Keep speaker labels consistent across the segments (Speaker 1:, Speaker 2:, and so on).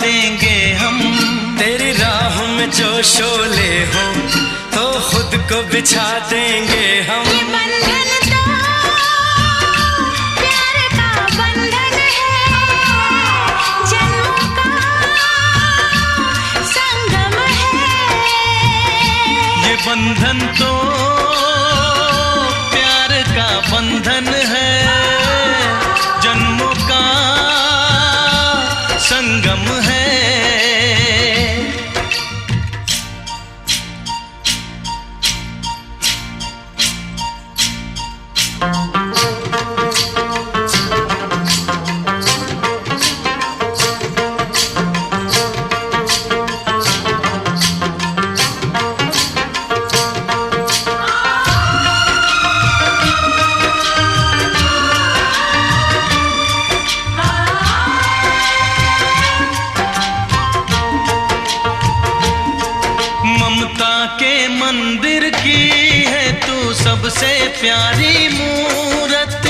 Speaker 1: देंगे हम। तेरी राह में जो शोले हो तो खुद को बिछा देंगे हम।
Speaker 2: ये बंधन तो प्यार का बंधन है, जन्मों का संगम है।
Speaker 1: ये बंधन तो प्यार का बंधन है, जन्मों का संगम है। ममता के मंदिर की है तू सबसे प्यारी मूरत।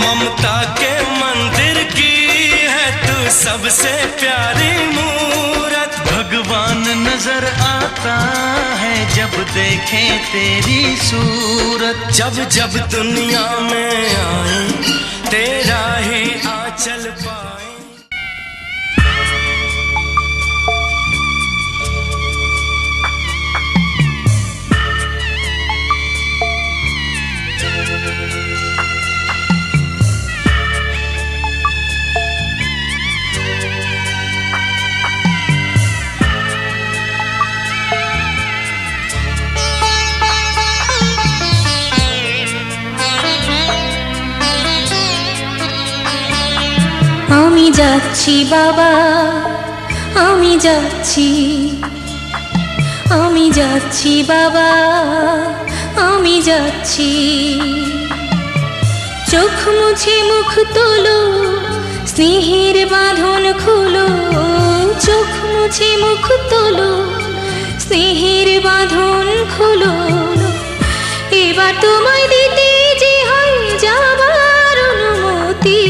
Speaker 1: ममता के मंदिर की है तू सबसे प्यारी मूरत। भगवान नजर आता है जब देखे तेरी सूरत। जब जब दुनिया में आए तेरा ही आंचल पाए।
Speaker 2: আমি যাচ্ছি বাবা, আমি যাচ্ছি, আমি যাচ্ছি বাবা, আমি যাচ্ছি। চোখ মুছে মুখ তোলো, স্নেহের বাঁধন খুলো। চোখ মুছে মুখ তোলো, স্নেহের বাঁধন খুলো। এবার তোমায় দিতে যে হয় যাবার অনুমতি।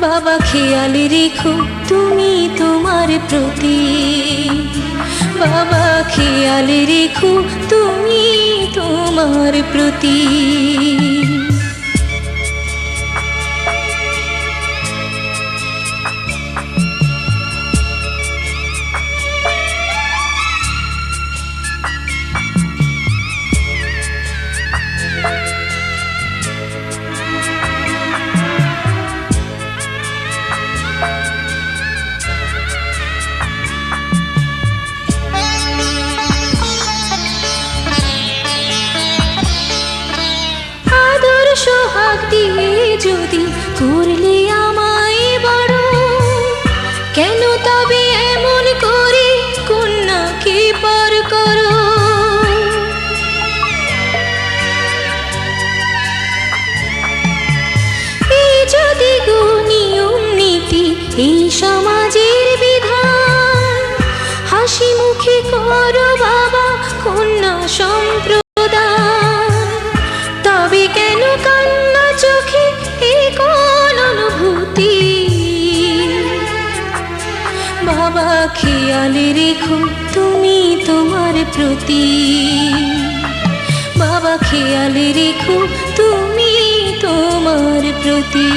Speaker 2: বাবা খেয়াল রেখো তুমি তোমার প্রতি। বাবা খেয়াল রেখো তুমি তোমার প্রতি। সোহাগ দিয়ে যদি করলে আমায় বড়, কেন তবে এমন করে কন্যাকে পর করো। এই যদি গো নিয়ম নীতি, এই সমাজের বিধান, হাসি মুখে করো বাবা কন্যা সম্প্রদান। তবে কেন কান্না চোখে এই কোন অনুভূতি। বাবা খেয়াল রেখো তুমি তোমার প্রতি। বাবা খেয়াল রেখো তুমি তোমার প্রতি।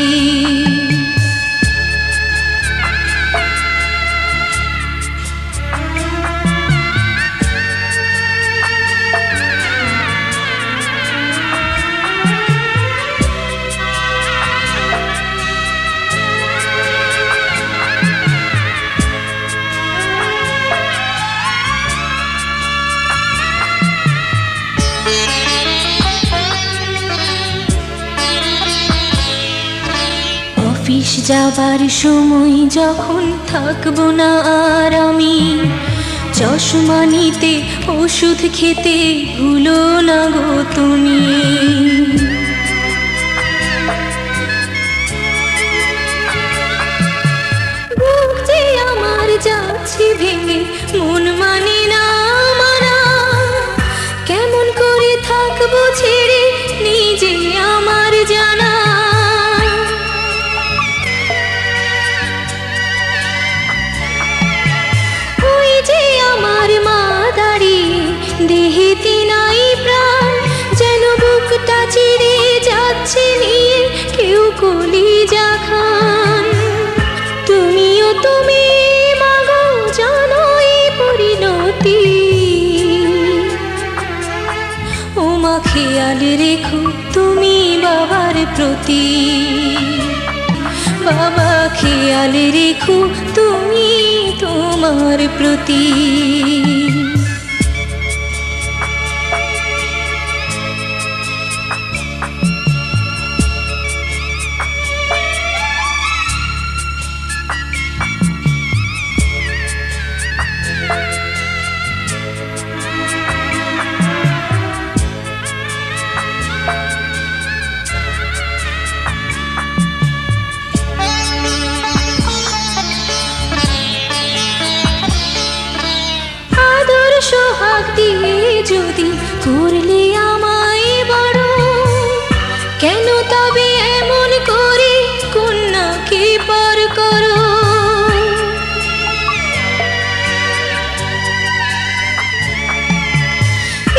Speaker 2: অফিস যাবার সময় যখন থাকবো না আর আমি, চশমা নিতে ওষুধ খেতে ভুলো না গো তুমি। বুক যে আমার যাচ্ছে ভেঙে, মন মানে না মানা। কেমন করে থাকবো ছেড়ে খান। তুমিও তুমি মাগো জানো এই পরিণতি, ও মা খেয়াল রেখো তুমি বাবার প্রতি, বাবা খেয়াল রেখো তুমি তোমার প্রতি। সোহাগ দিয়ে যদি করলে আমায় বড়, কেন তবে এমন করে কন্যাকে পর করো?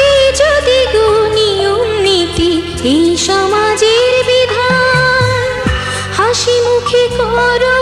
Speaker 2: এই যদি গো নিয়ম নীতি এই সমাজের বিধান, হাসি মুখে করো